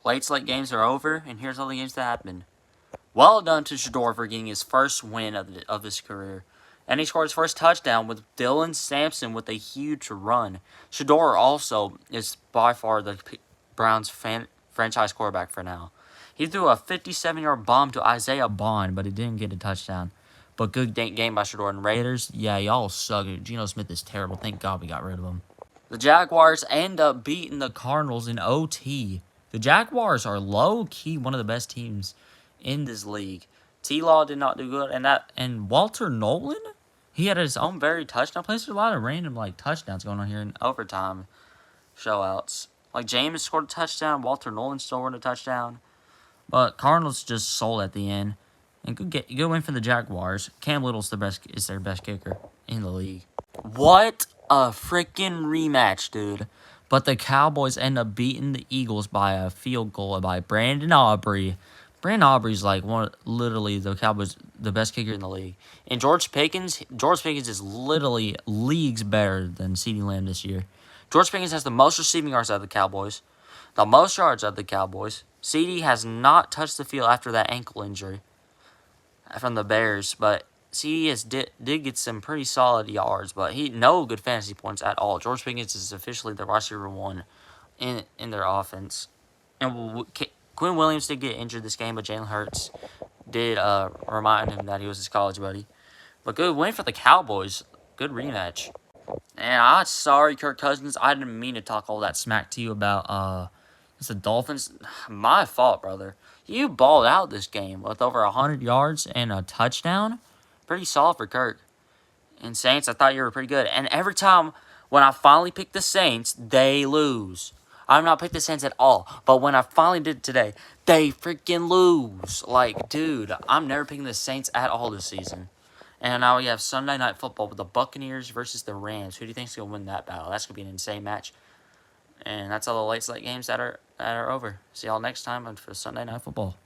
late slate games are over, and here's all the games that happened. Well done to Shador for getting his first win of his career. And he scored his first touchdown with Dylan Sampson with a huge run. Shador also is by far the Browns franchise quarterback for now. He threw a 57-yard bomb to Isaiah Bond, but he didn't get a touchdown. But good game by Shador. And Raiders, yeah, y'all suck. Geno Smith is terrible. Thank God we got rid of him. The Jaguars end up beating the Cardinals in OT. The Jaguars are low-key one of the best teams in this league. T-Law did not do good, and Walter Nolan, he had his own very touchdown plays. There's a lot of random touchdowns going on here in overtime showouts. James scored a touchdown, Walter Nolan scored a touchdown, but Cardinals just sold at the end. And good win for the Jaguars. Cam Little's is their best kicker in the league. What a freaking rematch, dude! But the Cowboys end up beating the Eagles by a field goal by Brandon Aubrey. Brandon Aubrey's literally the Cowboys, the best kicker in the league. And George Pickens is literally leagues better than CeeDee Lamb this year. George Pickens has the most receiving yards out of the Cowboys, the most yards out of the Cowboys. CeeDee has not touched the field after that ankle injury from the Bears, but CeeDee did get some pretty solid yards, but no good fantasy points at all. George Pickens is officially the wide receiver one in their offense. And Quinn Williams did get injured this game, but Jalen Hurts did remind him that he was his college buddy. But good win for the Cowboys. Good rematch. And I'm sorry, Kirk Cousins. I didn't mean to talk all that smack to you about the Dolphins. My fault, brother. You balled out this game with over 100 yards and a touchdown. Pretty solid for Kirk. And Saints, I thought you were pretty good. And every time when I finally pick the Saints, they lose. I'm not picking the Saints at all. But when I finally did today, they freaking lose. Dude, I'm never picking the Saints at all this season. And now we have Sunday Night Football with the Buccaneers versus the Rams. Who do you think's going to win that battle? That's going to be an insane match. And that's all the late slate games that are over. See y'all next time for Sunday Night Football.